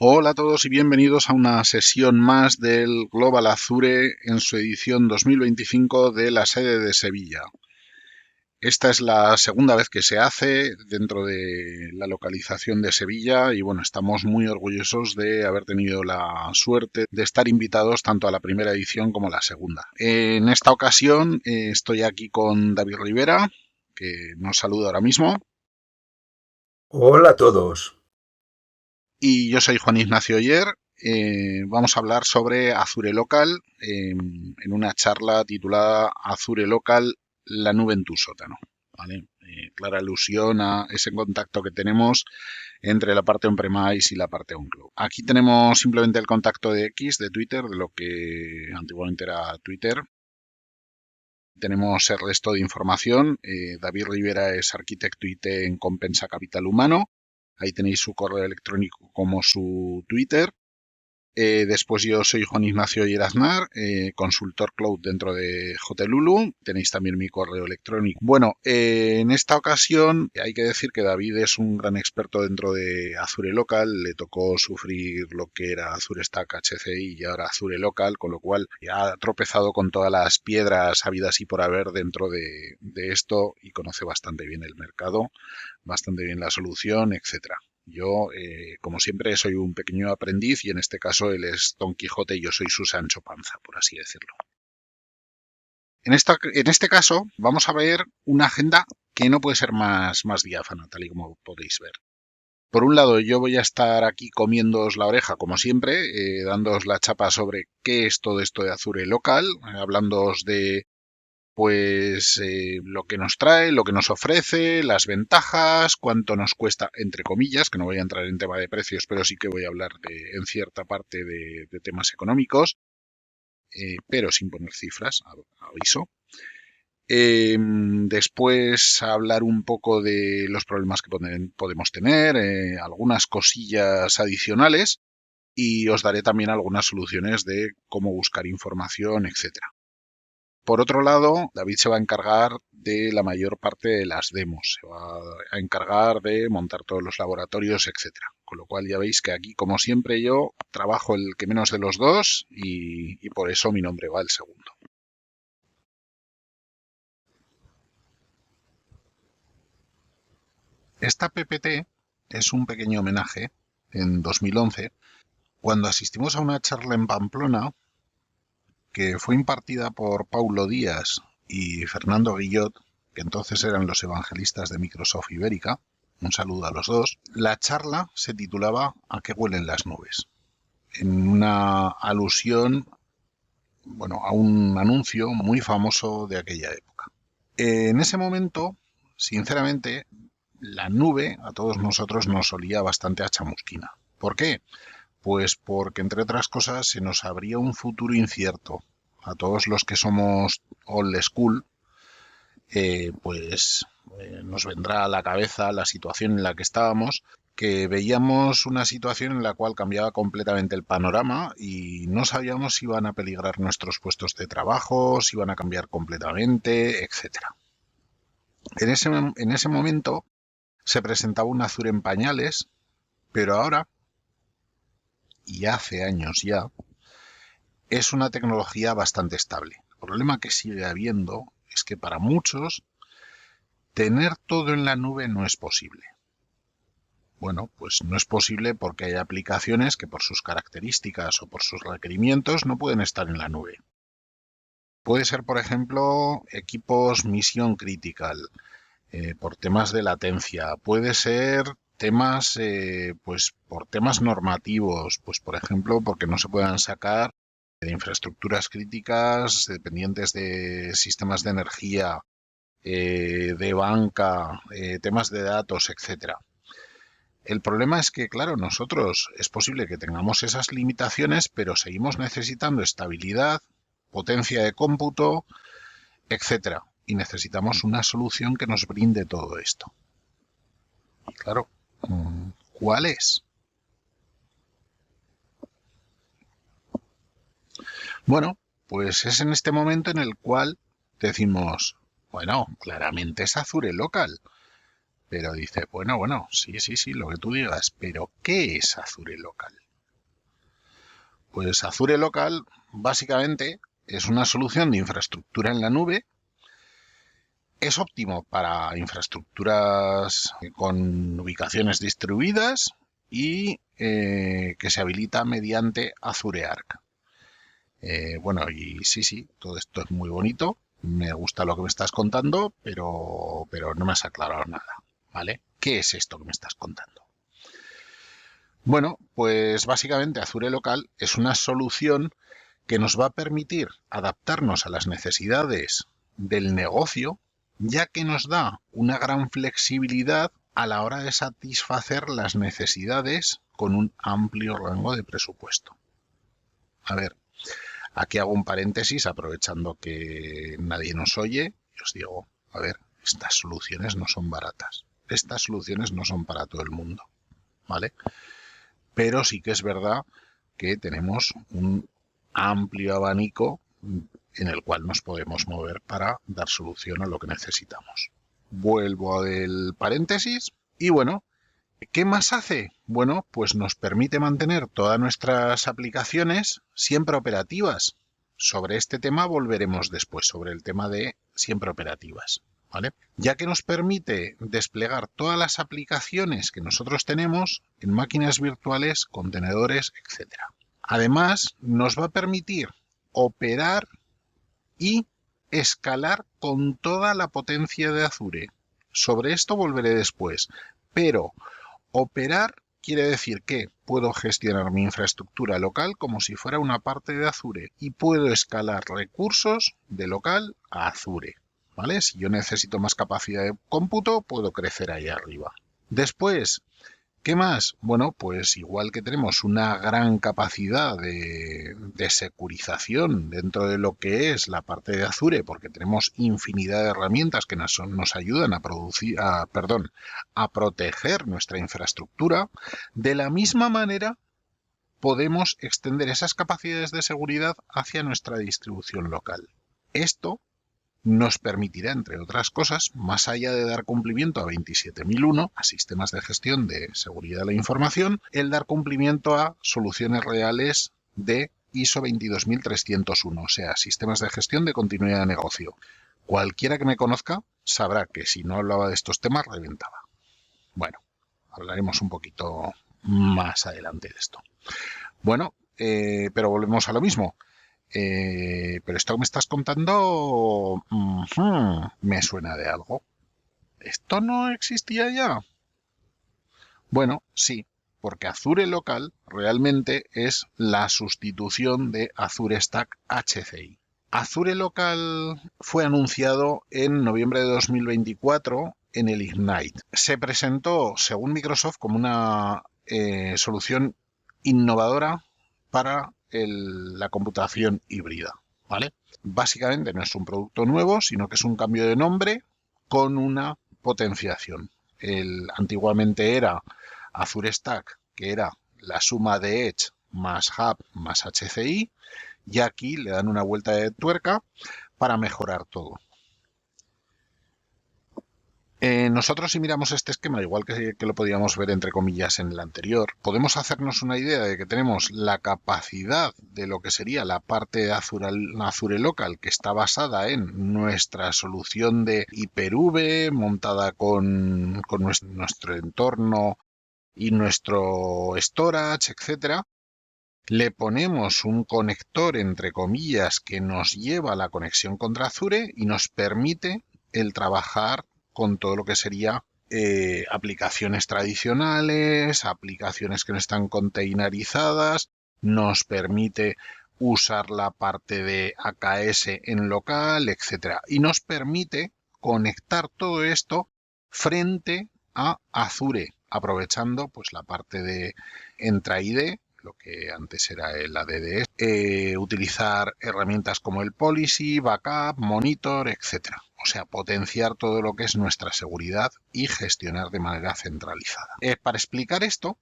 Hola a todos y bienvenidos a una sesión más del Global Azure en su edición 2025 de la sede de Sevilla. Esta es la segunda vez que se hace dentro de la localización de Sevilla y bueno, estamos muy orgullosos de haber tenido la suerte de estar invitados tanto a la primera edición como a la segunda. En esta ocasión estoy aquí con David Rivera, que nos saluda ahora mismo. Hola a todos. Y yo soy Juan Ignacio Oyer. Vamos a hablar sobre Azure Local en una charla titulada Azure Local, la nube en tu sótano. ¿Vale? Clara alusión a ese contacto que tenemos entre la parte on-premise y la parte on-cloud. Aquí tenemos simplemente el contacto de X, de Twitter, de lo que antiguamente era Twitter. Tenemos el resto de información. David Rivera es arquitecto IT en Compensa Capital Humano. Ahí tenéis su correo electrónico como su Twitter. Después yo soy Juan Ignacio Yeraznar, consultor cloud dentro de Hotelulu. Tenéis también mi correo electrónico. Bueno, en esta ocasión hay que decir que David es un gran experto dentro de Azure Local. Le tocó sufrir lo que era Azure Stack HCI y ahora Azure Local, con lo cual ya ha tropezado con todas las piedras habidas y por haber dentro de esto y conoce bastante bien el mercado, bastante bien la solución, etcétera. Yo, como siempre, soy un pequeño aprendiz y en este caso él es Don Quijote y yo soy su Sancho Panza, por así decirlo. En este caso vamos a ver una agenda que no puede ser más diáfana, tal y como podéis ver. Por un lado, yo voy a estar aquí comiéndoos la oreja, como siempre, dándoos la chapa sobre qué es todo esto de Azure Local, hablándoos de pues lo que nos trae, lo que nos ofrece, las ventajas, cuánto nos cuesta, entre comillas, que no voy a entrar en tema de precios, pero sí que voy a hablar en cierta parte de temas económicos, pero sin poner cifras, aviso. Después hablar un poco de los problemas que podemos tener, algunas cosillas adicionales y os daré también algunas soluciones de cómo buscar información, etcétera. Por otro lado, David se va a encargar de la mayor parte de las demos, se va a encargar de montar todos los laboratorios, etcétera. Con lo cual ya veis que aquí, como siempre, yo trabajo el que menos de los dos y por eso mi nombre va el segundo. Esta PPT es un pequeño homenaje en 2011, cuando asistimos a una charla en Pamplona que fue impartida por Paulo Díaz y Fernando Guillot, que entonces eran los evangelistas de Microsoft Ibérica. Un saludo a los dos. La charla se titulaba ¿A qué huelen las nubes? En una alusión, bueno, a un anuncio muy famoso de aquella época. En ese momento, sinceramente, la nube a todos nosotros nos olía bastante a chamusquina. ¿Por qué? Pues porque, entre otras cosas, se nos abría un futuro incierto. A todos los que somos old school, nos vendrá a la cabeza la situación en la que estábamos, que veíamos una situación en la cual cambiaba completamente el panorama y no sabíamos si iban a peligrar nuestros puestos de trabajo, si iban a cambiar completamente, etcétera. En ese momento se presentaba un Azure en pañales, pero ahora, y hace años ya, es una tecnología bastante estable. El problema que sigue habiendo es que para muchos tener todo en la nube no es posible. Bueno, pues no es posible porque hay aplicaciones que por sus características o por sus requerimientos no pueden estar en la nube. Puede ser, por ejemplo, equipos misión critical, por temas de latencia. Puede ser temas, pues por temas normativos, pues por ejemplo, porque no se puedan sacar de infraestructuras críticas dependientes de sistemas de energía, de banca, temas de datos, etcétera. El problema es que, claro, nosotros es posible que tengamos esas limitaciones, pero seguimos necesitando estabilidad, potencia de cómputo, etcétera. Y necesitamos una solución que nos brinde todo esto. Y claro, ¿cuál es? Bueno, pues es en este momento en el cual decimos, bueno, claramente es Azure Local. Pero dice, bueno, sí, lo que tú digas, pero ¿qué es Azure Local? Pues Azure Local básicamente es una solución de infraestructura en la nube. Es óptimo para infraestructuras con ubicaciones distribuidas y que se habilita mediante Azure Arc. Bueno, y sí, todo esto es muy bonito. Me gusta lo que me estás contando, pero no me has aclarado nada, ¿vale? ¿Qué es esto que me estás contando? Bueno, pues básicamente Azure Local es una solución que nos va a permitir adaptarnos a las necesidades del negocio, ya que nos da una gran flexibilidad a la hora de satisfacer las necesidades con un amplio rango de presupuesto. A ver, aquí hago un paréntesis aprovechando que nadie nos oye y os digo, a ver, estas soluciones no son baratas. Estas soluciones no son para todo el mundo, ¿vale? Pero sí que es verdad que tenemos un amplio abanico en el cual nos podemos mover para dar solución a lo que necesitamos. Vuelvo del paréntesis y bueno, ¿qué más hace? Bueno, pues nos permite mantener todas nuestras aplicaciones siempre operativas. Sobre este tema volveremos después, sobre el tema de siempre operativas, ¿vale? Ya que nos permite desplegar todas las aplicaciones que nosotros tenemos en máquinas virtuales, contenedores, etc. Además, nos va a permitir operar y escalar con toda la potencia de Azure. Sobre esto volveré después, pero operar quiere decir que puedo gestionar mi infraestructura local como si fuera una parte de Azure y puedo escalar recursos de local a Azure, ¿vale? Si yo necesito más capacidad de cómputo, puedo crecer ahí arriba. Después, ¿qué más? Bueno, pues igual que tenemos una gran capacidad de securización dentro de lo que es la parte de Azure, porque tenemos infinidad de herramientas que nos ayudan a proteger nuestra infraestructura, de la misma manera podemos extender esas capacidades de seguridad hacia nuestra distribución local. Esto nos permitirá, entre otras cosas, más allá de dar cumplimiento a 27001, a sistemas de gestión de seguridad de la información, el dar cumplimiento a soluciones reales de ISO 22301, o sea, sistemas de gestión de continuidad de negocio. Cualquiera que me conozca sabrá que si no hablaba de estos temas, reventaba. Bueno, hablaremos un poquito más adelante de esto. Bueno, pero volvemos a lo mismo. Pero esto que me estás contando me suena de algo. ¿Esto no existía ya? Bueno, sí, porque Azure Local realmente es la sustitución de Azure Stack HCI. Azure Local fue anunciado en noviembre de 2024 en el Ignite. Se presentó, según Microsoft, como una solución innovadora para la computación híbrida, ¿vale? Básicamente no es un producto nuevo, sino que es un cambio de nombre con una potenciación. Antiguamente era Azure Stack, que era la suma de Edge más Hub más HCI, y aquí le dan una vuelta de tuerca para mejorar todo. Nosotros si miramos este esquema, igual que lo podíamos ver entre comillas en el anterior, podemos hacernos una idea de que tenemos la capacidad de lo que sería la parte de Azure Local, que está basada en nuestra solución de Hyper-V montada con nuestro entorno y nuestro storage, etcétera. Le ponemos un conector entre comillas que nos lleva a la conexión contra Azure y nos permite el trabajar con todo lo que sería aplicaciones tradicionales, aplicaciones que no están containerizadas, nos permite usar la parte de AKS en local, etcétera, y nos permite conectar todo esto frente a Azure, aprovechando pues la parte de Entra-ID, lo que antes era el ADD, utilizar herramientas como el Policy, Backup, Monitor, etcétera. O sea, potenciar todo lo que es nuestra seguridad y gestionar de manera centralizada. Para explicar esto,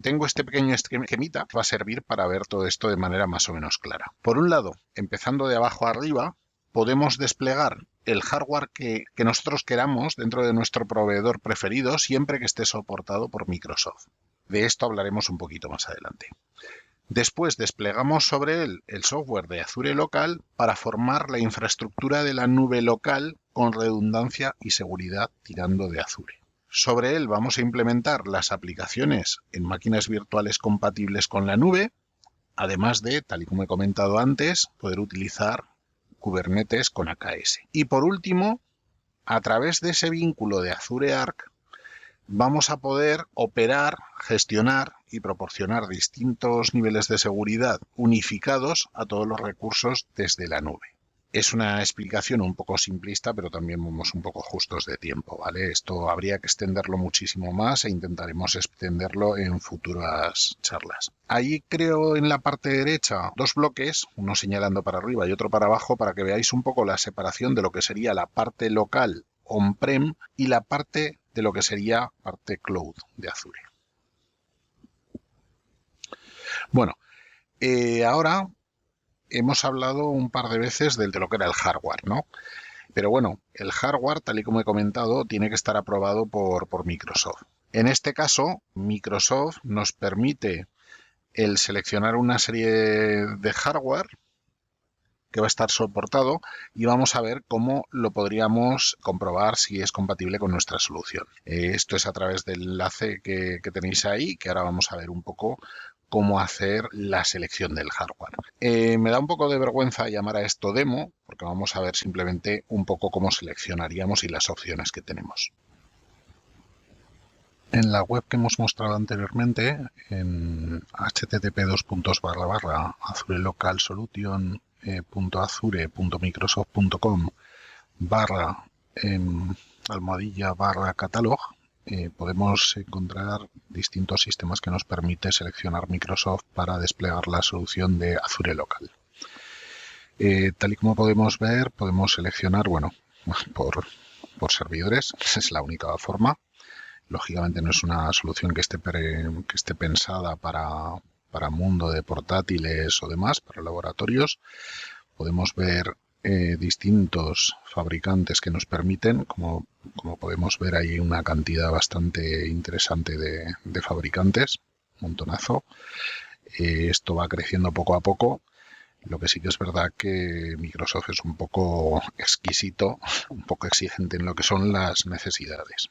tengo este pequeño esquemita que va a servir para ver todo esto de manera más o menos clara. Por un lado, empezando de abajo arriba, podemos desplegar el hardware que nosotros queramos dentro de nuestro proveedor preferido siempre que esté soportado por Microsoft. De esto hablaremos un poquito más adelante. Después desplegamos sobre él el software de Azure Local para formar la infraestructura de la nube local con redundancia y seguridad tirando de Azure. Sobre él vamos a implementar las aplicaciones en máquinas virtuales compatibles con la nube, además de, tal y como he comentado antes, poder utilizar Kubernetes con AKS. Y por último, a través de ese vínculo de Azure Arc, vamos a poder operar, gestionar y proporcionar distintos niveles de seguridad unificados a todos los recursos desde la nube. Es una explicación un poco simplista, pero también vamos un poco justos de tiempo, ¿vale? Esto habría que extenderlo muchísimo más e intentaremos extenderlo en futuras charlas. Ahí creo en la parte derecha dos bloques, uno señalando para arriba y otro para abajo, para que veáis un poco la separación de lo que sería la parte local on-prem y la parte de lo que sería parte cloud de Azure. Bueno, ahora hemos hablado un par de veces de lo que era el hardware, ¿no? Pero bueno, el hardware, tal y como he comentado, tiene que estar aprobado por Microsoft. En este caso, Microsoft nos permite el seleccionar una serie de hardware que va a estar soportado y vamos a ver cómo lo podríamos comprobar si es compatible con nuestra solución. Esto es a través del enlace que tenéis ahí, que ahora vamos a ver un poco cómo hacer la selección del hardware. Me da un poco de vergüenza llamar a esto demo, porque vamos a ver simplemente un poco cómo seleccionaríamos y las opciones que tenemos. En la web que hemos mostrado anteriormente, en http://azurelocalsolution.azure.microsoft.com /almohadilla/catalog, podemos encontrar distintos sistemas que nos permite seleccionar Microsoft para desplegar la solución de Azure Local. Tal y como podemos ver, podemos seleccionar, bueno, por servidores, es la única forma. Lógicamente no es una solución que esté pensada para mundo de portátiles o demás, para laboratorios. Podemos ver distintos fabricantes que nos permiten, como podemos ver, hay una cantidad bastante interesante de fabricantes, un montonazo. Esto va creciendo poco a poco. Lo que sí que es verdad que Microsoft es un poco exquisito, un poco exigente en lo que son las necesidades.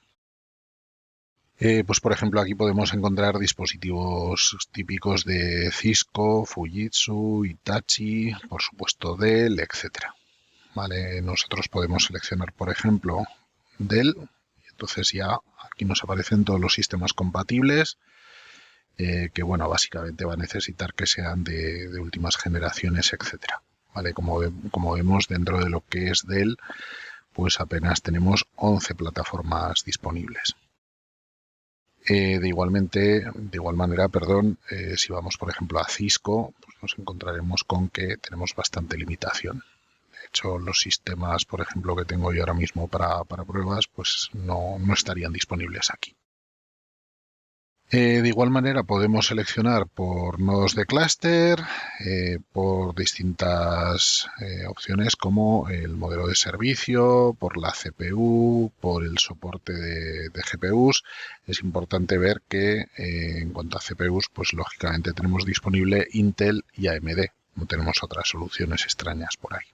Pues por ejemplo aquí podemos encontrar dispositivos típicos de Cisco, Fujitsu, Hitachi, por supuesto Dell, etcétera. Vale, nosotros podemos seleccionar por ejemplo Dell, entonces ya aquí nos aparecen todos los sistemas compatibles, que bueno, básicamente va a necesitar que sean de últimas generaciones, etcétera. Vale, como vemos dentro de lo que es Dell, pues apenas tenemos 11 plataformas disponibles. De igual manera, si vamos por ejemplo a Cisco, pues nos encontraremos con que tenemos bastante limitación. De hecho, los sistemas, por ejemplo, que tengo yo ahora mismo para pruebas, pues no estarían disponibles aquí. De igual manera podemos seleccionar por nodos de clúster, por distintas opciones como el modelo de servicio, por la CPU, por el soporte de GPUs. Es importante ver que en cuanto a CPUs, pues lógicamente tenemos disponible Intel y AMD, no tenemos otras soluciones extrañas por ahí.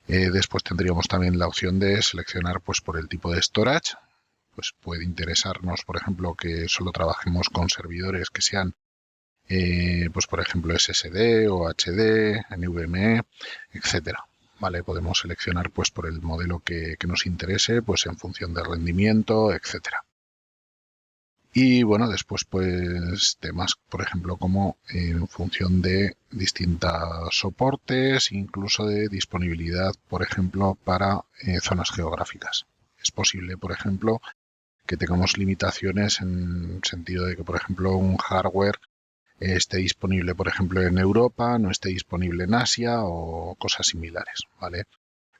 Después tendríamos también la opción de seleccionar pues por el tipo de storage. Pues puede interesarnos, por ejemplo, que solo trabajemos con servidores que sean, pues por ejemplo, SSD o HD, NVMe, etcétera. Vale, podemos seleccionar pues por el modelo que nos interese, pues en función del rendimiento, etcétera. Y bueno, después pues temas, por ejemplo, como en función de distintos soportes, incluso de disponibilidad, por ejemplo, para zonas geográficas. Es posible, por ejemplo, que tengamos limitaciones en sentido de que, por ejemplo, un hardware esté disponible, por ejemplo, en Europa, no esté disponible en Asia o cosas similares, ¿vale?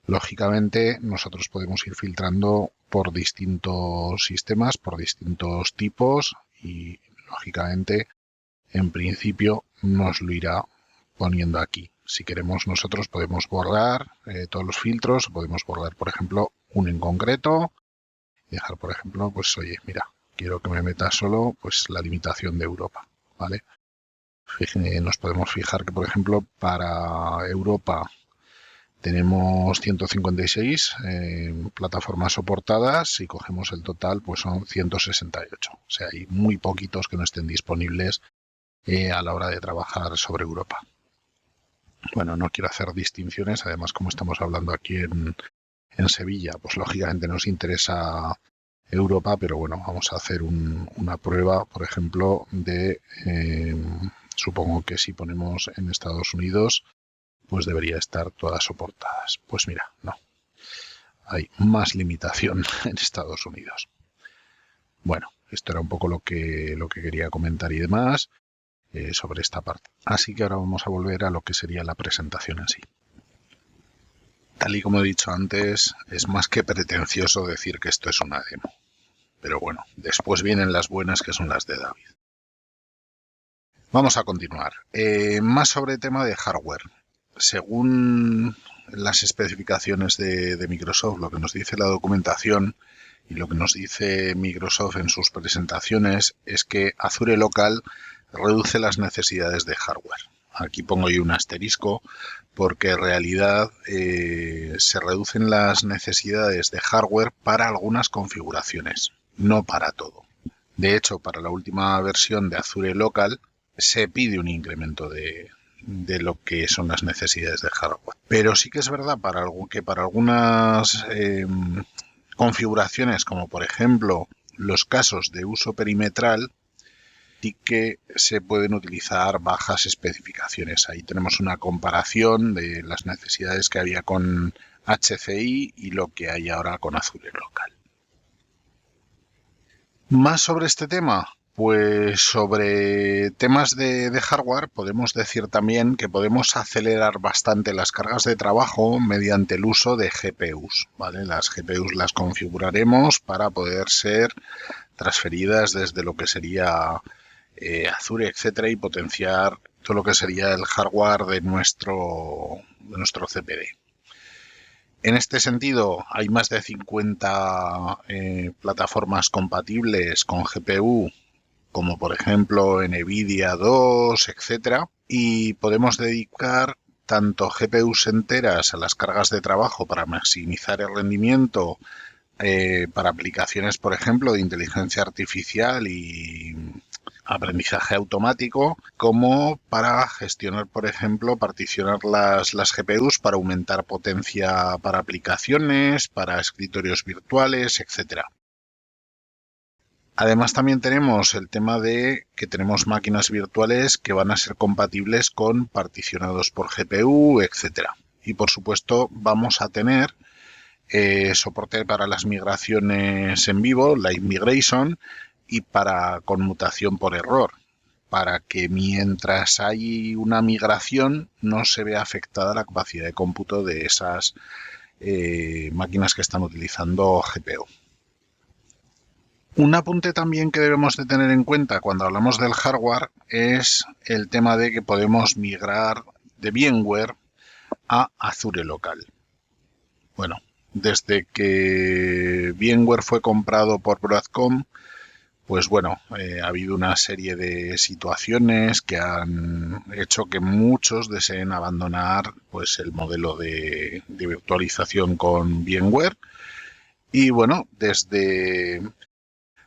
Lógicamente, nosotros podemos ir filtrando por distintos sistemas, por distintos tipos y, lógicamente, en principio nos lo irá poniendo aquí. Si queremos nosotros podemos borrar todos los filtros, podemos borrar, por ejemplo, uno en concreto, dejar, por ejemplo, pues oye, mira, quiero que me meta solo pues la limitación de Europa, ¿vale? Nos podemos fijar que, por ejemplo, para Europa tenemos 156 plataformas soportadas. Si cogemos el total, pues son 168. O sea, hay muy poquitos que no estén disponibles a la hora de trabajar sobre Europa. Bueno, no quiero hacer distinciones. Además, como estamos hablando aquí en Sevilla, pues lógicamente nos interesa Europa, pero bueno, vamos a hacer una prueba, por ejemplo, de... supongo que si ponemos en Estados Unidos, pues debería estar todas soportadas. Pues mira, no. Hay más limitación en Estados Unidos. Bueno, esto era un poco lo que quería comentar y demás sobre esta parte. Así que ahora vamos a volver a lo que sería la presentación en sí. Tal y como he dicho antes, es más que pretencioso decir que esto es una demo. Pero bueno, después vienen las buenas, que son las de David. Vamos a continuar. Más sobre el tema de hardware. Según las especificaciones de Microsoft, lo que nos dice la documentación y lo que nos dice Microsoft en sus presentaciones es que Azure Local reduce las necesidades de hardware. Aquí pongo yo un asterisco porque en realidad se reducen las necesidades de hardware para algunas configuraciones, no para todo. De hecho, para la última versión de Azure Local se pide un incremento de lo que son las necesidades de hardware. Pero sí que es verdad que para algunas configuraciones, como por ejemplo los casos de uso perimetral, sí que se pueden utilizar bajas especificaciones. Ahí tenemos una comparación de las necesidades que había con HCI y lo que hay ahora con Azure Local. Más sobre este tema, pues sobre temas de hardware podemos decir también que podemos acelerar bastante las cargas de trabajo mediante el uso de GPUs, ¿vale? Las GPUs las configuraremos para poder ser transferidas desde lo que sería Azure, etcétera, y potenciar todo lo que sería el hardware de nuestro CPD. En este sentido, hay más de 50 plataformas compatibles con GPU, como por ejemplo NVIDIA 2, etcétera, y podemos dedicar tanto GPUs enteras a las cargas de trabajo para maximizar el rendimiento para aplicaciones, por ejemplo, de inteligencia artificial y aprendizaje automático, como para gestionar, por ejemplo, particionar las GPUs para aumentar potencia para aplicaciones, para escritorios virtuales, etcétera. Además, también tenemos el tema de que tenemos máquinas virtuales que van a ser compatibles con particionados por GPU, etcétera. Y por supuesto, vamos a tener soporte para las migraciones en vivo, live migration, y para conmutación por error, para que mientras hay una migración no se vea afectada la capacidad de cómputo de esas máquinas que están utilizando GPU. Un apunte también que debemos de tener en cuenta cuando hablamos del hardware es el tema de que podemos migrar de VMware a Azure Local. Bueno, desde que VMware fue comprado por Broadcom, pues bueno, ha habido una serie de situaciones que han hecho que muchos deseen abandonar pues el modelo de virtualización con VMware. Y bueno, desde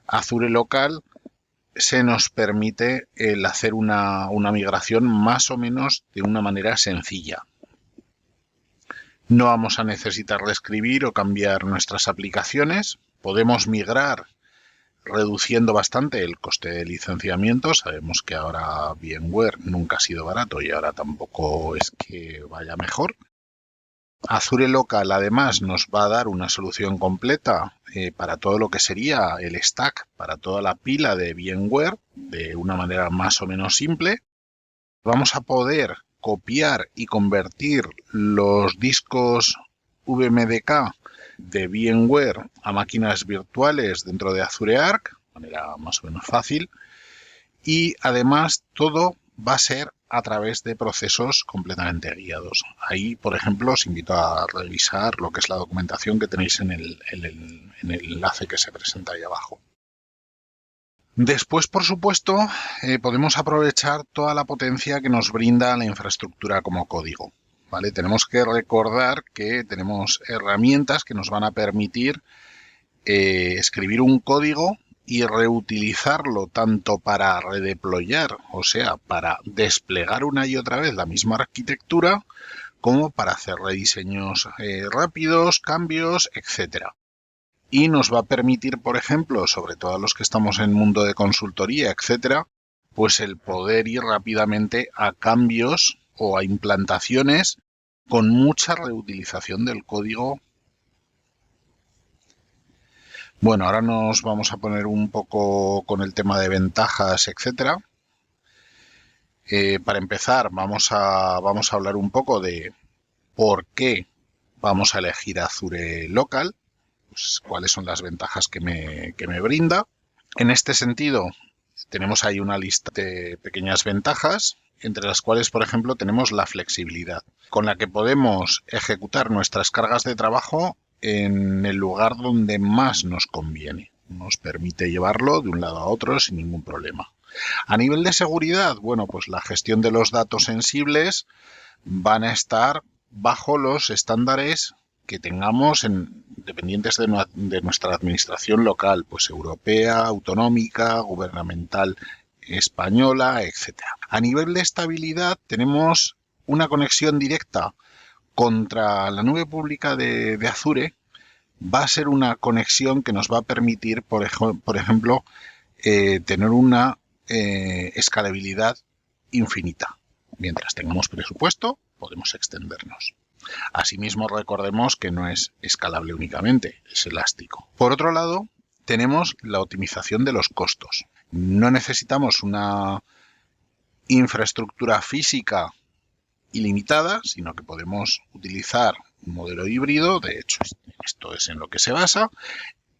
Azure Local se nos permite el hacer una migración más o menos de una manera sencilla. No vamos a necesitar reescribir o cambiar nuestras aplicaciones. Podemos migrar reduciendo bastante el coste de licenciamiento. Sabemos que ahora VMware nunca ha sido barato y ahora tampoco es que vaya mejor. Azure Local además nos va a dar una solución completa para todo lo que sería el stack, para toda la pila de VMware de una manera más o menos simple. Vamos a poder copiar y convertir los discos VMDK de VMware a máquinas virtuales dentro de Azure Arc, de manera más o menos fácil, y además todo va a ser a través de procesos completamente guiados. Ahí, por ejemplo, os invito a revisar lo que es la documentación que tenéis en el enlace que se presenta ahí abajo. Después, por supuesto, podemos aprovechar toda la potencia que nos brinda la infraestructura como código. ¿Vale? Tenemos que recordar que tenemos herramientas que nos van a permitir escribir un código y reutilizarlo tanto para redeployar, o sea, para desplegar una y otra vez la misma arquitectura, como para hacer rediseños rápidos, cambios, etcétera. Y nos va a permitir, por ejemplo, sobre todo a los que estamos en el mundo de consultoría, etcétera, pues el poder ir rápidamente a cambios o a implantaciones con mucha reutilización del código. Bueno, ahora nos vamos a poner un poco con el tema de ventajas, etcétera. Para empezar, vamos a hablar un poco de por qué vamos a elegir Azure Local, pues, cuáles son las ventajas que me brinda. En este sentido, tenemos ahí una lista de pequeñas ventajas, entre las cuales, por ejemplo, tenemos la flexibilidad, con la que podemos ejecutar nuestras cargas de trabajo en el lugar donde más nos conviene. Nos permite llevarlo de un lado a otro sin ningún problema. A nivel de seguridad, bueno, pues la gestión de los datos sensibles van a estar bajo los estándares que tengamos dependientes de nuestra administración local, pues europea, autonómica, gubernamental española, etcétera. A nivel de estabilidad tenemos una conexión directa contra la nube pública de Azure. Va a ser una conexión que nos va a permitir, por ejemplo, tener una escalabilidad infinita. Mientras tengamos presupuesto, podemos extendernos. Asimismo, recordemos que no es escalable únicamente, es elástico. Por otro lado, tenemos la optimización de los costos. No necesitamos una infraestructura física ilimitada, sino que podemos utilizar un modelo híbrido, de hecho, esto es en lo que se basa,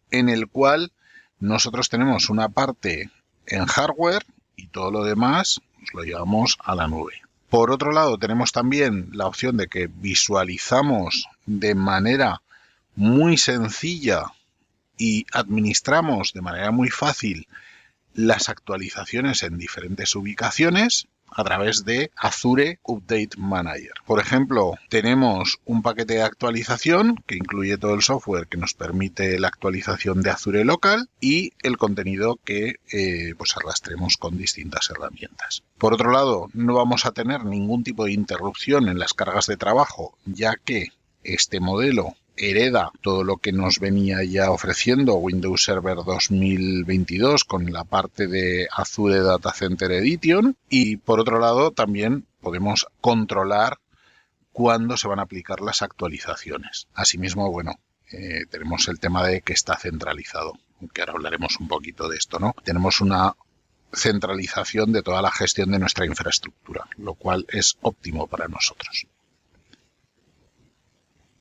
en el cual nosotros tenemos una parte en hardware y todo lo demás nos lo llevamos a la nube. Por otro lado, tenemos también la opción de que visualizamos de manera muy sencilla y administramos de manera muy fácil las actualizaciones en diferentes ubicaciones a través de Azure Update Manager. Por ejemplo, tenemos un paquete de actualización que incluye todo el software que nos permite la actualización de Azure Local y el contenido que pues arrastremos con distintas herramientas. Por otro lado, no vamos a tener ningún tipo de interrupción en las cargas de trabajo, ya que este modelo hereda todo lo que nos venía ya ofreciendo Windows Server 2022 con la parte de Azure Data Center Edition, y por otro lado también podemos controlar cuándo se van a aplicar las actualizaciones. Asimismo, bueno, tenemos el tema de que está centralizado, que ahora hablaremos un poquito de esto, ¿no? Tenemos una centralización de toda la gestión de nuestra infraestructura, lo cual es óptimo para nosotros.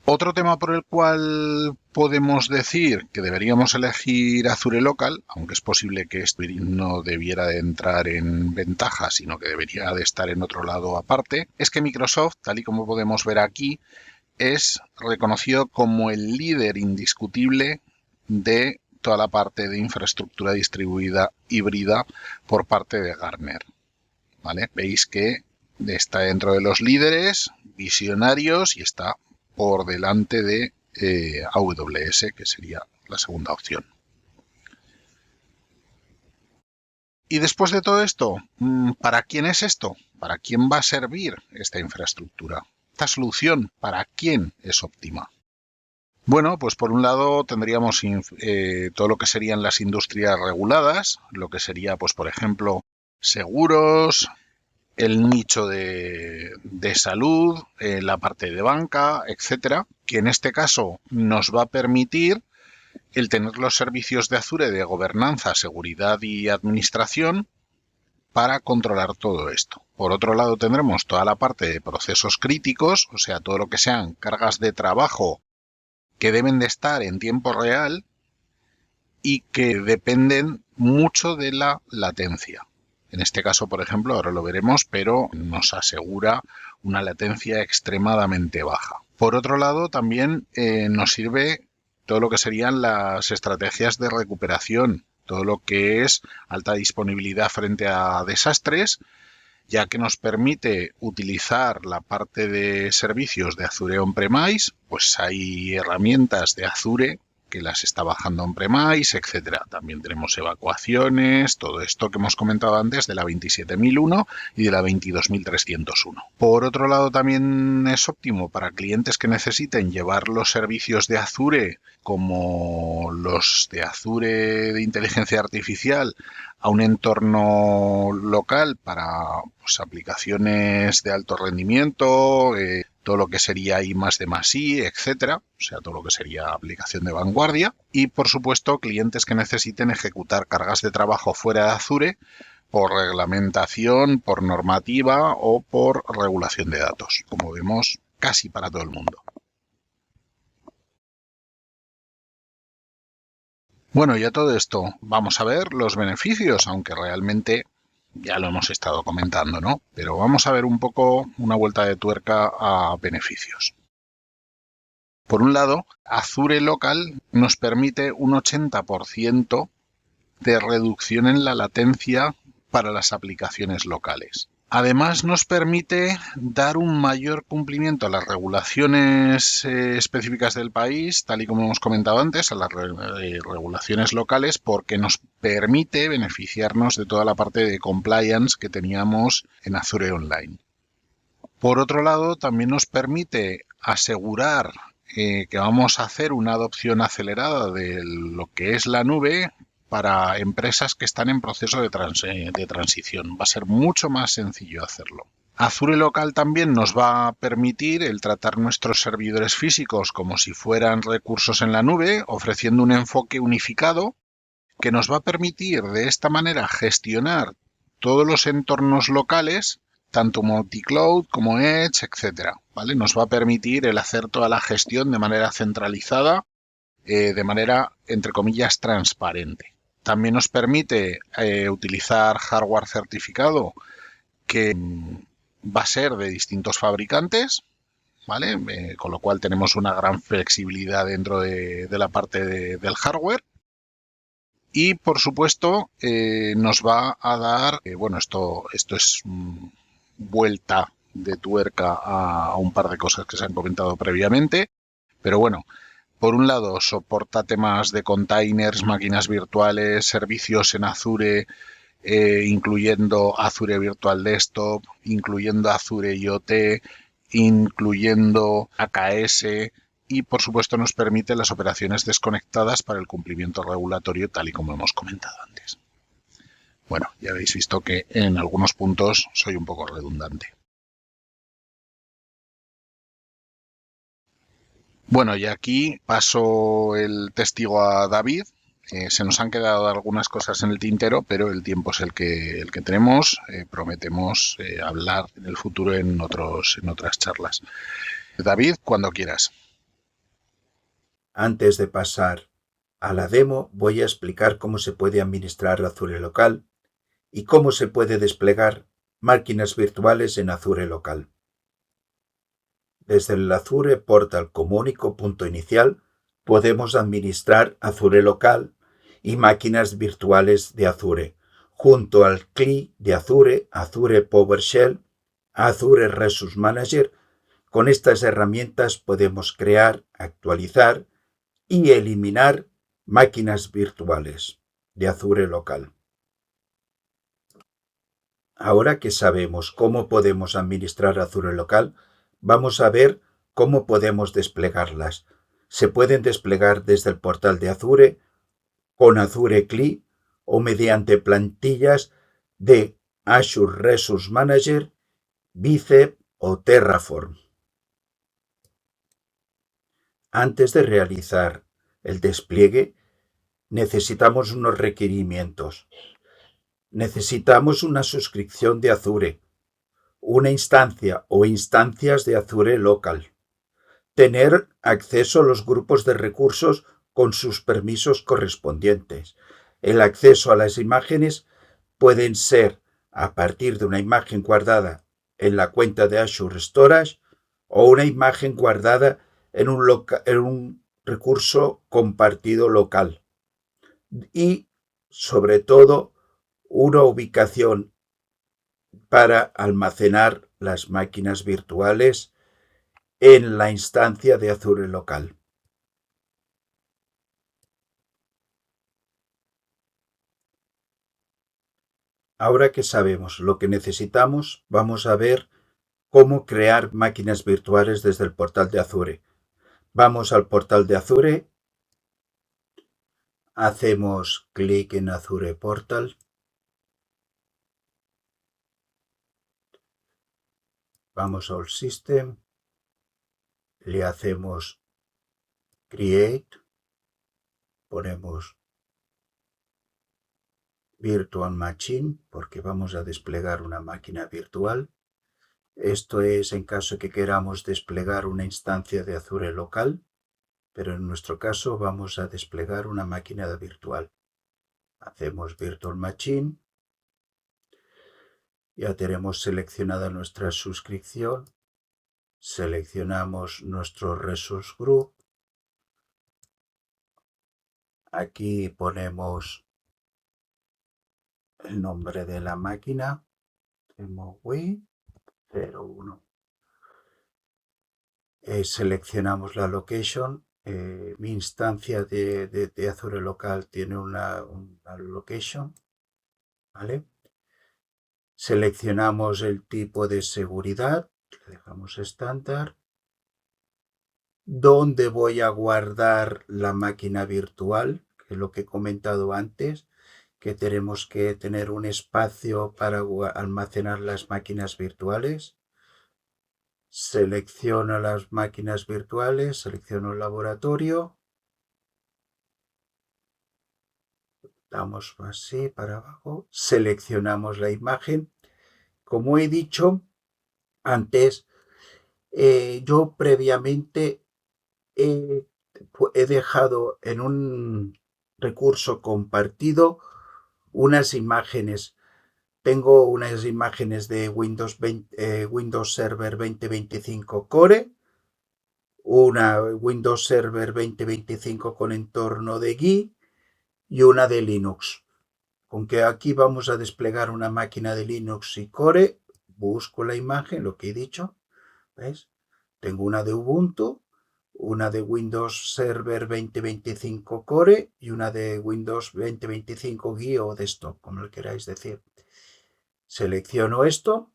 Otro tema por el cual podemos decir que deberíamos elegir Azure Local, aunque es posible que esto no debiera de entrar en ventaja, sino que debería de estar en otro lado aparte, es que Microsoft, tal y como podemos ver aquí, es reconocido como el líder indiscutible de toda la parte de infraestructura distribuida híbrida por parte de Gartner. ¿Vale? Veis que está dentro de los líderes visionarios y está por delante de AWS, que sería la segunda opción. Y después de todo esto, ¿para quién es esto? ¿Para quién va a servir esta infraestructura? ¿Esta solución para quién es óptima? Bueno, pues por un lado tendríamos todo lo que serían las industrias reguladas, lo que sería, pues por ejemplo, seguros, el nicho de salud, la parte de banca, etcétera, que en este caso nos va a permitir el tener los servicios de Azure de gobernanza, seguridad y administración para controlar todo esto. Por otro lado, tendremos toda la parte de procesos críticos, o sea, todo lo que sean cargas de trabajo que deben de estar en tiempo real y que dependen mucho de la latencia. En este caso, por ejemplo, ahora lo veremos, pero nos asegura una latencia extremadamente baja. Por otro lado, también nos sirve todo lo que serían las estrategias de recuperación. todo lo que es alta disponibilidad frente a desastres, ya que nos permite utilizar la parte de servicios de Azure On-Premise, pues hay herramientas de Azure que las está bajando On-Premise, etcétera. También tenemos evacuaciones, todo esto que hemos comentado antes de la 27001 y de la 22301. Por otro lado, también es óptimo para clientes que necesiten llevar los servicios de Azure, como los de Azure de inteligencia artificial, a un entorno local para pues, aplicaciones de alto rendimiento, todo lo que sería I+D+I, etcétera, o sea, todo lo que sería aplicación de vanguardia, y por supuesto clientes que necesiten ejecutar cargas de trabajo fuera de Azure por reglamentación, por normativa o por regulación de datos, como vemos casi para todo el mundo. Bueno, y a todo esto vamos a ver los beneficios, aunque realmente ya lo hemos estado comentando, ¿no? Pero vamos a ver un poco una vuelta de tuerca a beneficios. Por un lado, Azure Local nos permite un 80% de reducción en la latencia para las aplicaciones locales. Además, nos permite dar un mayor cumplimiento a las regulaciones específicas del país, tal y como hemos comentado antes, a las regulaciones locales, porque nos permite beneficiarnos de toda la parte de compliance que teníamos en Azure Online. Por otro lado, también nos permite asegurar que vamos a hacer una adopción acelerada de lo que es la nube para empresas que están en proceso de transición. Va a ser mucho más sencillo hacerlo. Azure Local también nos va a permitir el tratar nuestros servidores físicos como si fueran recursos en la nube, ofreciendo un enfoque unificado que nos va a permitir de esta manera gestionar todos los entornos locales, tanto multicloud como Edge, etcétera, ¿vale? Nos va a permitir el hacer toda la gestión de manera centralizada, de manera, entre comillas, transparente. También nos permite utilizar hardware certificado que va a ser de distintos fabricantes, ¿vale? Con lo cual tenemos una gran flexibilidad dentro de la parte del hardware. Y por supuesto nos va a dar, bueno, esto es vuelta de tuerca a un par de cosas que se han comentado previamente, pero bueno, por un lado, soporta temas de containers, máquinas virtuales, servicios en Azure, incluyendo Azure Virtual Desktop, incluyendo Azure IoT, incluyendo AKS y, por supuesto, nos permite las operaciones desconectadas para el cumplimiento regulatorio, tal y como hemos comentado antes. Bueno, ya habéis visto que en algunos puntos soy un poco redundante. Bueno, y aquí paso el testigo a David. Se nos han quedado algunas cosas en el tintero, pero el tiempo es el que tenemos. Prometemos hablar en el futuro en otras charlas. David, cuando quieras. Antes de pasar a la demo, voy a explicar cómo se puede administrar Azure Local y cómo se puede desplegar máquinas virtuales en Azure Local. Desde el Azure Portal como único punto inicial, podemos administrar Azure Local y máquinas virtuales de Azure, junto al CLI de Azure, Azure PowerShell, Azure Resource Manager. Con estas herramientas podemos crear, actualizar y eliminar máquinas virtuales de Azure Local. Ahora que sabemos cómo podemos administrar Azure Local, vamos a ver cómo podemos desplegarlas. Se pueden desplegar desde el portal de Azure, con Azure CLI o mediante plantillas de Azure Resource Manager, Bicep o Terraform. Antes de realizar el despliegue, necesitamos unos requerimientos. Necesitamos una suscripción de Azure, una instancia o instancias de Azure Local, tener acceso a los grupos de recursos con sus permisos correspondientes. El acceso a las imágenes pueden ser a partir de una imagen guardada en la cuenta de Azure Storage o una imagen guardada en un recurso compartido local. Y sobre todo una ubicación para almacenar las máquinas virtuales en la instancia de Azure local. Ahora que sabemos lo que necesitamos, vamos a ver cómo crear máquinas virtuales desde el portal de Azure. Vamos al portal de Azure, hacemos clic en Azure Portal, vamos al System, le hacemos Create, ponemos Virtual Machine porque vamos a desplegar una máquina virtual. Esto es en caso que queramos desplegar una instancia de Azure local, pero en nuestro caso vamos a desplegar una máquina virtual. Hacemos Virtual Machine. Ya tenemos seleccionada nuestra suscripción. Seleccionamos nuestro Resource Group. Aquí ponemos el nombre de la máquina. MOWI 01. Seleccionamos la location. Mi instancia de Azure local tiene una location. ¿Vale? Seleccionamos el tipo de seguridad. Le dejamos estándar. ¿Dónde voy a guardar la máquina virtual? Que es lo que he comentado antes, que tenemos que tener un espacio para almacenar las máquinas virtuales. Selecciono las máquinas virtuales, selecciono el laboratorio. Damos así para abajo. Seleccionamos la imagen. Como he dicho antes, yo previamente he dejado en un recurso compartido unas imágenes. Tengo unas imágenes de Windows Server 2025 Core, una Windows Server 2025 con entorno de GUI y una de Linux. Con que aquí vamos a desplegar una máquina de Linux y Core, busco la imagen, lo que he dicho, ¿ves? Tengo una de Ubuntu, una de Windows Server 2025 Core y una de Windows 2025 GUI o Desktop, como lo queráis decir. Selecciono esto,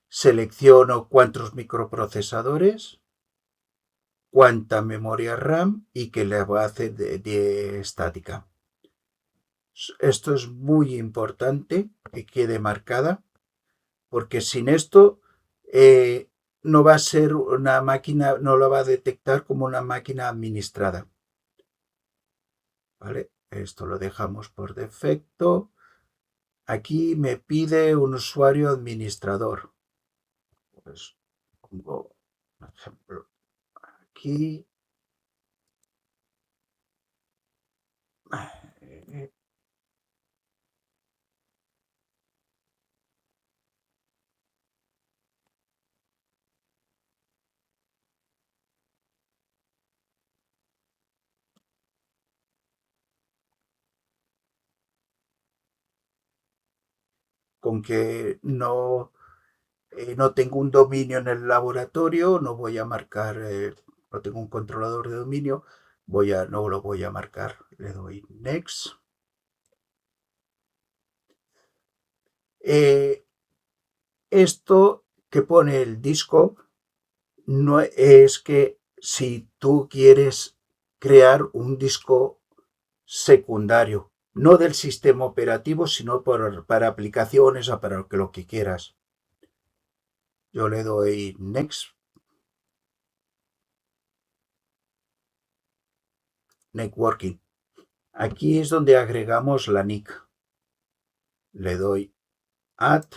selecciono cuántos microprocesadores, cuánta memoria RAM y que le va a hacer de estática. Esto es muy importante que quede marcada, porque sin esto no va a ser una máquina, no lo va a detectar como una máquina administrada. ¿Vale? Esto lo dejamos por defecto. Aquí me pide un usuario administrador. Pues pongo un ejemplo aquí. Con que no tengo un dominio en el laboratorio, no voy a marcar, no tengo un controlador de dominio, no lo voy a marcar. Le doy Next. Esto que pone el disco no es que si tú quieres crear un disco secundario, no del sistema operativo, sino para aplicaciones o para lo que quieras. Yo le doy Next. Networking. Aquí es donde agregamos la NIC. Le doy Add.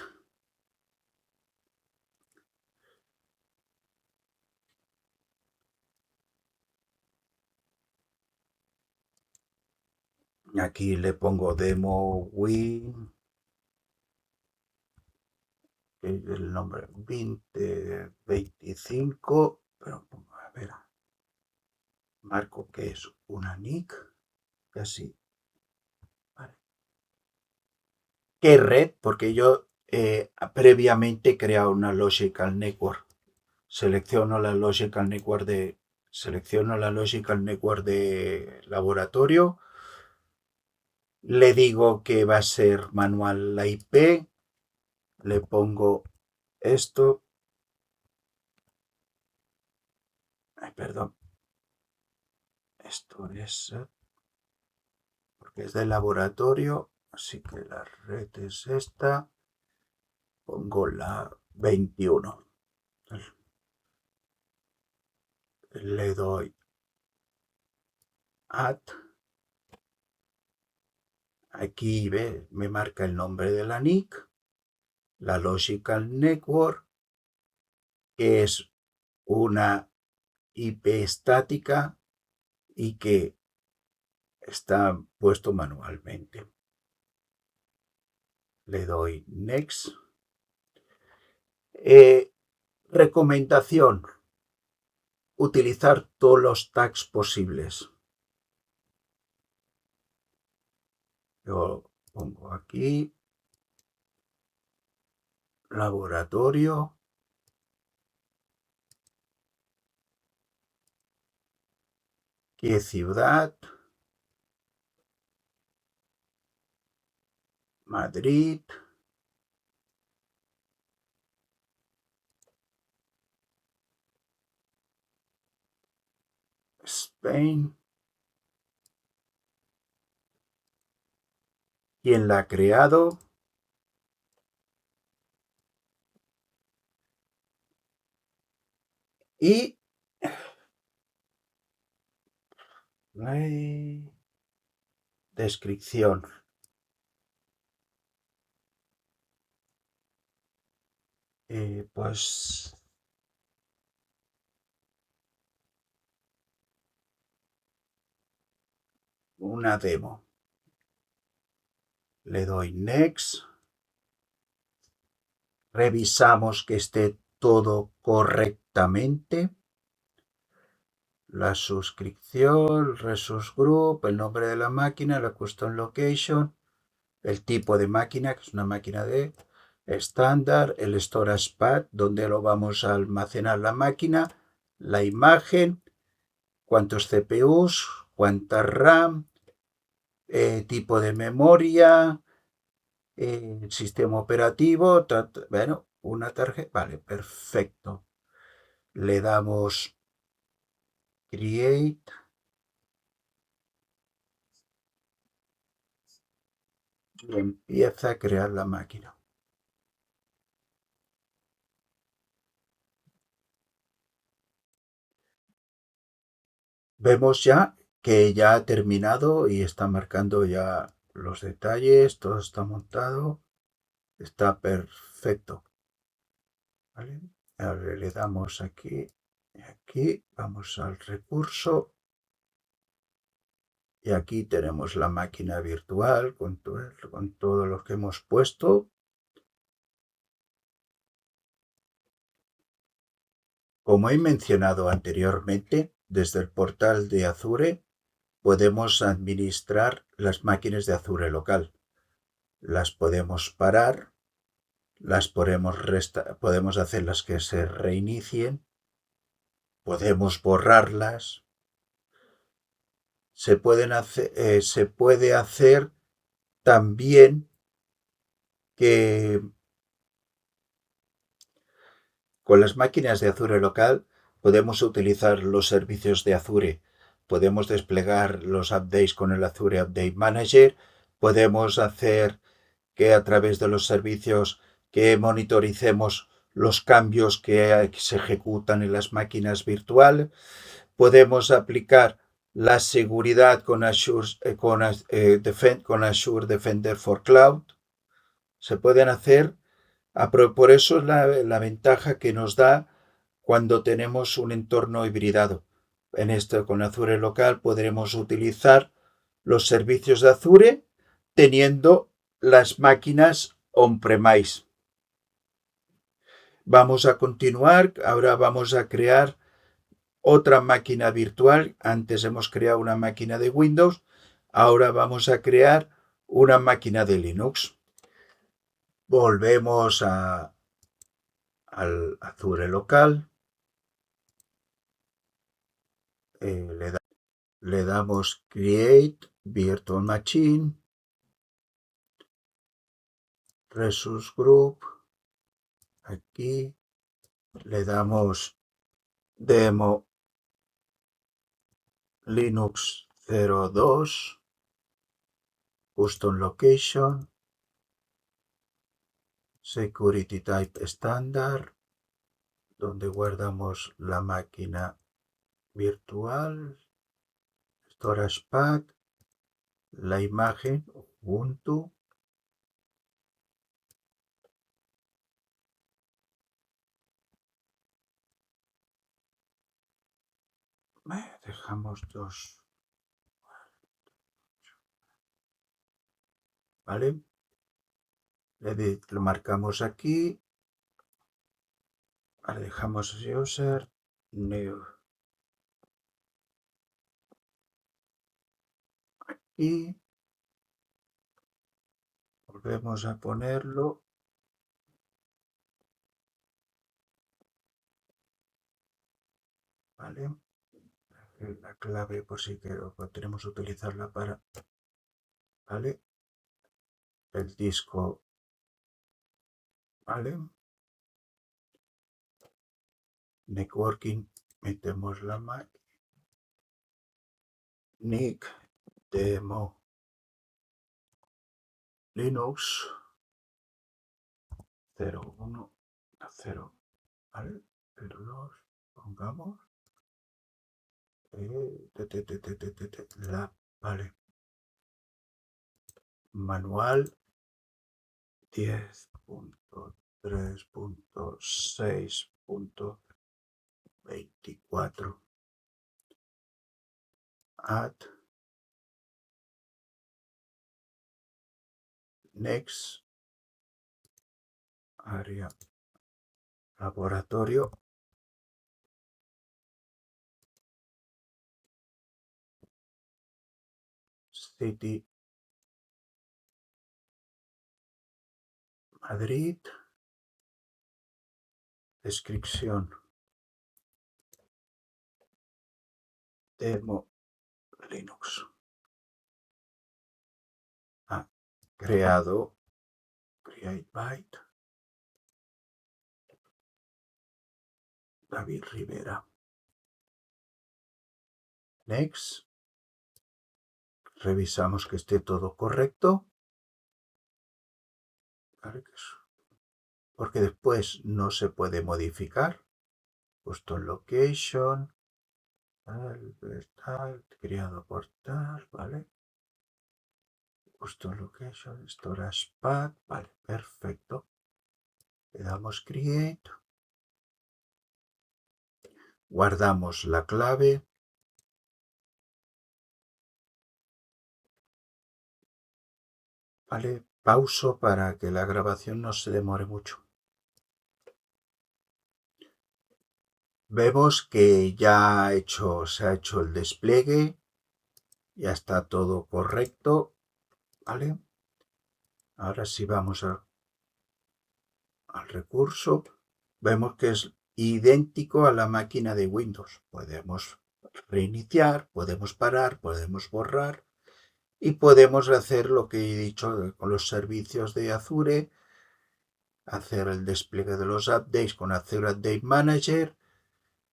Aquí le pongo demo win. El nombre 2025. Pero a ver. Marco que es una NIC. Y así. Vale. ¿Qué red? Porque yo previamente he creado una Logical Network. Selecciono la Logical Network de laboratorio. Le digo que va a ser manual la IP. Le pongo esto. Perdón. Esto es porque es de laboratorio, así que la red es esta. Pongo la 21. Le doy add. Aquí me marca el nombre de la NIC, la Logical Network, que es una IP estática y que está puesto manualmente. Le doy Next. Recomendación: utilizar todos los tags posibles. Yo pongo aquí laboratorio, qué ciudad, Madrid, Spain, quién la ha creado, y descripción. Pues una demo. Le doy Next. Revisamos que esté todo correctamente. La suscripción, el resource group, el nombre de la máquina, la custom location, el tipo de máquina, que es una máquina de estándar, el storage path, donde lo vamos a almacenar la máquina, la imagen, cuántos CPUs, cuánta RAM, tipo de memoria, sistema operativo, bueno, una tarjeta, vale, perfecto. Le damos Create. Y empieza a crear la máquina. Vemos ya que ya ha terminado y está marcando ya los detalles, todo está montado, está perfecto. ¿Vale? Ahora le damos aquí, vamos al recurso y aquí tenemos la máquina virtual con todo lo que hemos puesto. Como he mencionado anteriormente, desde el portal de Azure podemos administrar las máquinas de Azure local. Las podemos parar, podemos hacerlas que se reinicien, podemos borrarlas. Se puede hacer también que con las máquinas de Azure local podemos utilizar los servicios de Azure. Podemos desplegar los updates con el Azure Update Manager. Podemos hacer que a través de los servicios que monitoricemos los cambios que se ejecutan en las máquinas virtuales. Podemos aplicar la seguridad con Azure Defender for Cloud. Se pueden hacer, por eso es la ventaja que nos da cuando tenemos un entorno hibridado. En esto, con Azure local, podremos utilizar los servicios de Azure teniendo las máquinas on-premise. Vamos a continuar, ahora vamos a crear otra máquina virtual. Antes hemos creado una máquina de Windows, ahora vamos a crear una máquina de Linux. Volvemos al Azure local. Le damos Create Virtual Machine, Resource Group. Aquí le damos Demo Linux 02, Custom Location, Security Type Standard, donde guardamos la máquina virtual, Storage Path, la imagen Ubuntu, dejamos 2, ¿vale? Lo marcamos aquí, le dejamos user, new, aquí, volvemos a ponerlo, ¿vale? La clave por si queremos utilizarla para, ¿vale? El disco, ¿vale? Networking, metemos la máquina. Nick Demo Linux 01 a 0, ¿vale? 02, pongamos vale. Manual 10.3.6.24 add next área laboratorio City Madrid, descripción Demo Linux, creado Create Byte, David Rivera, next, revisamos que esté todo correcto, porque después no se puede modificar. Custom Location, creado por tal, ¿vale? Custom Location, Storage Path, vale, perfecto. Le damos Create, guardamos la clave, vale, pauso para que la grabación no se demore mucho. Vemos que ya se ha hecho el despliegue, ya está todo correcto, ¿vale? Ahora sí vamos al recurso, vemos que es idéntico a la máquina de Windows. Podemos reiniciar, podemos parar, podemos borrar y podemos hacer lo que he dicho con los servicios de Azure, hacer el despliegue de los updates con Azure Update Manager,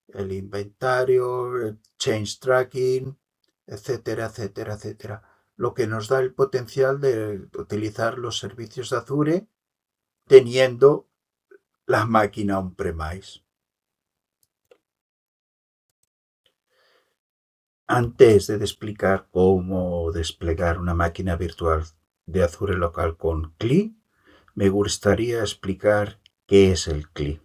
el inventario, el change tracking, etcétera, etcétera, etcétera. Lo que nos da el potencial de utilizar los servicios de Azure teniendo la máquina on-premise. Antes de explicar cómo desplegar una máquina virtual de Azure local con CLI, me gustaría explicar qué es el CLI.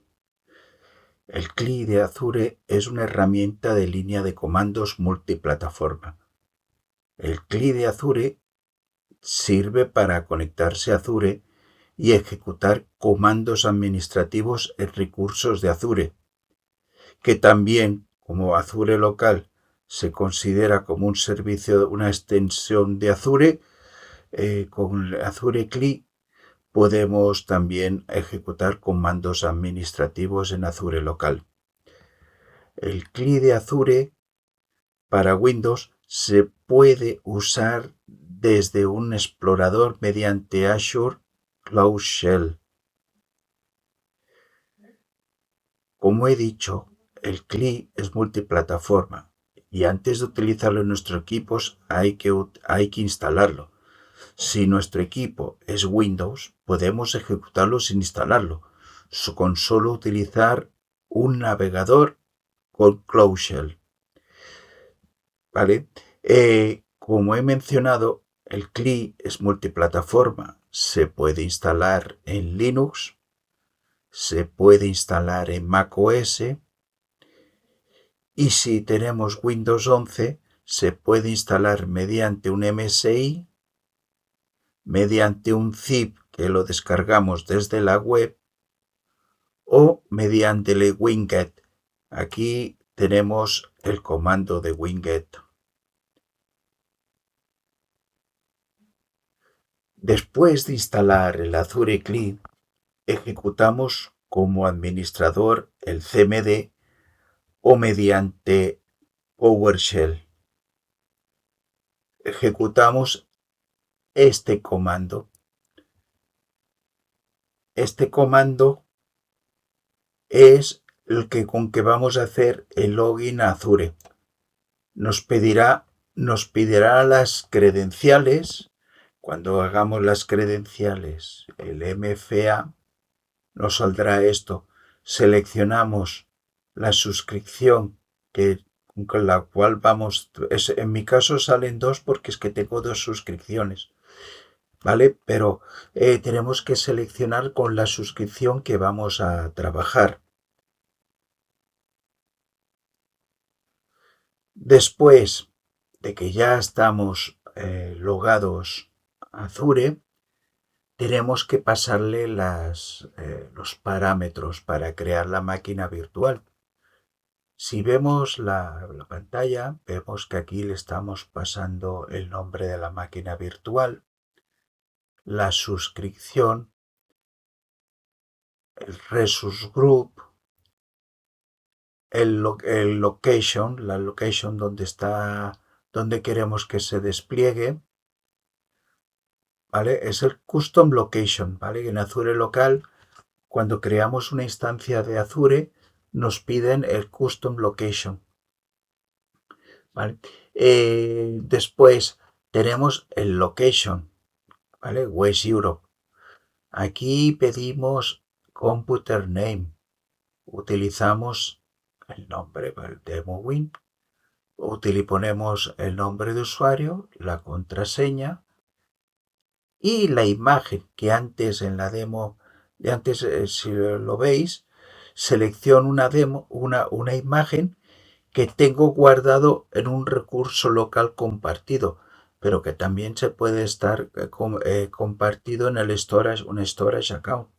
El CLI de Azure es una herramienta de línea de comandos multiplataforma. El CLI de Azure sirve para conectarse a Azure y ejecutar comandos administrativos en recursos de Azure, que también, como Azure local, se considera como un servicio, una extensión de Azure, con Azure CLI podemos también ejecutar comandos administrativos en Azure local. El CLI de Azure para Windows se puede usar desde un explorador mediante Azure Cloud Shell. Como he dicho, el CLI es multiplataforma y antes de utilizarlo en nuestros equipos hay que instalarlo. Si nuestro equipo es Windows, podemos ejecutarlo sin instalarlo, con solo utilizar un navegador con Cloud Shell. ¿Vale? Como he mencionado, el CLI es multiplataforma. Se puede instalar en Linux, se puede instalar en macOS y si tenemos Windows 11 se puede instalar mediante un MSI, mediante un zip que lo descargamos desde la web o mediante el Winget. Aquí tenemos el comando de Winget. Después de instalar el Azure CLI, ejecutamos como administrador el CMD o mediante PowerShell. Ejecutamos este comando. Este comando es el que con que vamos a hacer el login a Azure. Nos pedirá las credenciales. Cuando hagamos las credenciales, el MFA, nos saldrá esto. Seleccionamos la suscripción con la cual vamos. En mi caso salen 2 porque es que tengo 2 suscripciones. ¿Vale? Pero tenemos que seleccionar con la suscripción que vamos a trabajar. Después de que ya estamos logados a Azure, tenemos que pasarle los parámetros para crear la máquina virtual. Si vemos la pantalla, vemos que aquí le estamos pasando el nombre de la máquina virtual, la suscripción, el resource group, la location donde queremos que se despliegue, ¿vale? Es el custom location, ¿vale? En Azure local, cuando creamos una instancia de Azure, nos piden el custom location, ¿vale? Después tenemos el location, ¿vale? West Europe. Aquí pedimos computer name. Utilizamos el nombre del DemoWin. Ponemos el nombre de usuario, la contraseña y la imagen que antes en la demo, si lo veis, selecciono una imagen que tengo guardado en un recurso local compartido, pero que también se puede estar compartido en el storage, un storage account,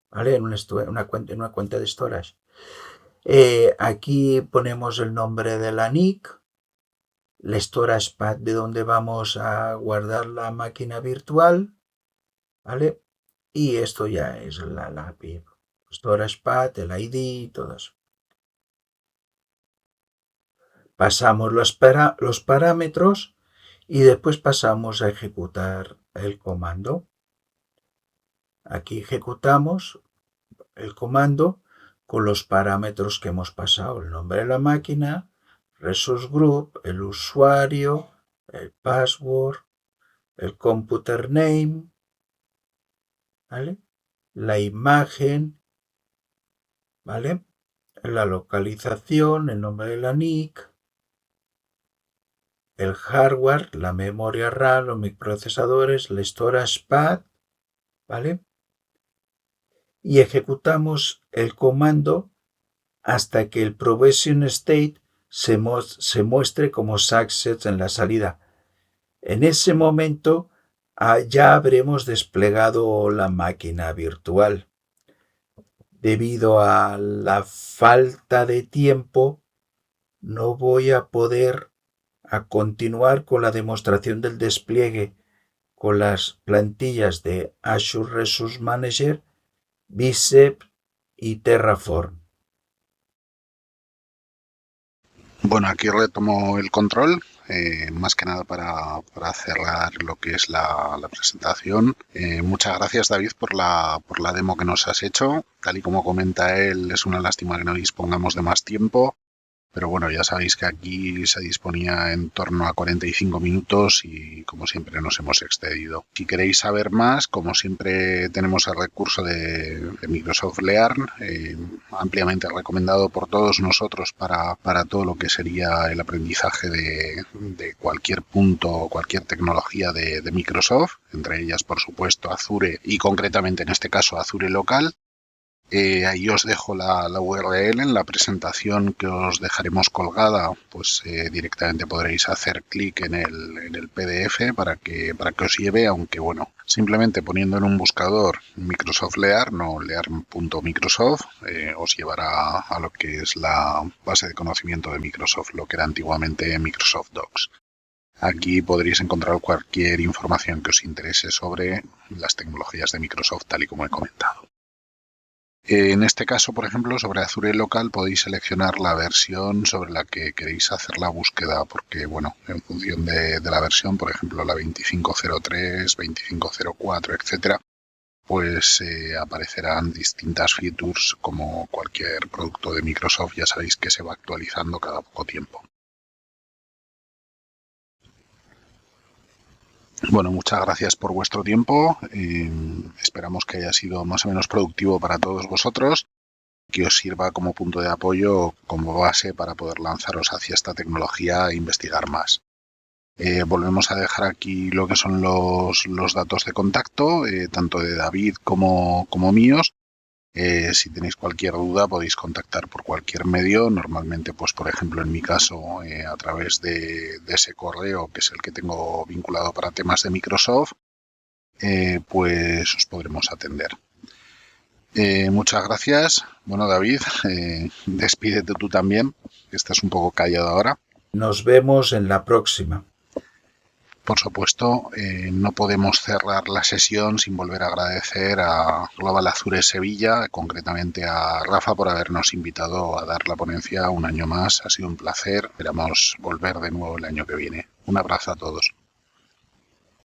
¿vale? En una cuenta de storage. Aquí ponemos el nombre de la NIC, el storage path de donde vamos a guardar la máquina virtual, ¿vale? Y esto ya es la API, storage path, el ID y todo eso. Pasamos los parámetros y después pasamos a ejecutar el comando. Aquí ejecutamos el comando con los parámetros que hemos pasado, el nombre de la máquina, resource group, el usuario, el password, el computer name, ¿vale? La imagen, ¿vale? La localización, el nombre de la NIC, el hardware, la memoria RAM, los microprocesadores, el storage path, ¿vale? Y ejecutamos el comando hasta que el provision state se muestre como success en la salida. En ese momento ya habremos desplegado la máquina virtual. Debido a la falta de tiempo, no voy a poder continuar con la demostración del despliegue, con las plantillas de Azure Resource Manager, Bicep y Terraform. Bueno, aquí retomo el control, más que nada para cerrar lo que es la presentación. Muchas gracias, David, por la demo que nos has hecho. Tal y como comenta él, es una lástima que no dispongamos de más tiempo. Pero bueno, ya sabéis que aquí se disponía en torno a 45 minutos y como siempre nos hemos excedido. Si queréis saber más, como siempre tenemos el recurso de Microsoft Learn, ampliamente recomendado por todos nosotros para todo lo que sería el aprendizaje de cualquier punto o cualquier tecnología de Microsoft, entre ellas por supuesto Azure y concretamente en este caso Azure Local. Ahí os dejo la URL en la presentación que os dejaremos colgada, pues directamente podréis hacer clic en el PDF para que os lleve, aunque bueno, simplemente poniendo en un buscador Microsoft Learn o learn.microsoft os llevará a lo que es la base de conocimiento de Microsoft, lo que era antiguamente Microsoft Docs. Aquí podréis encontrar cualquier información que os interese sobre las tecnologías de Microsoft, tal y como he comentado. En este caso, por ejemplo, sobre Azure Local podéis seleccionar la versión sobre la que queréis hacer la búsqueda, porque, bueno, en función de la versión, por ejemplo, la 2503, 2504, etcétera, pues aparecerán distintas features como cualquier producto de Microsoft. Ya sabéis que se va actualizando cada poco tiempo. Bueno, muchas gracias por vuestro tiempo. Esperamos que haya sido más o menos productivo para todos vosotros, que os sirva como punto de apoyo, como base para poder lanzaros hacia esta tecnología e investigar más. Volvemos a dejar aquí lo que son los datos de contacto, tanto de David como míos. Si tenéis cualquier duda podéis contactar por cualquier medio, normalmente pues por ejemplo en mi caso a través de ese correo que es el que tengo vinculado para temas de Microsoft, pues os podremos atender. Muchas gracias. Bueno, David, despídete tú también, que estás un poco callado ahora. Nos vemos en la próxima. Por supuesto, no podemos cerrar la sesión sin volver a agradecer a Global Azure Sevilla, concretamente a Rafa, por habernos invitado a dar la ponencia un año más. Ha sido un placer. Esperamos volver de nuevo el año que viene. Un abrazo a todos.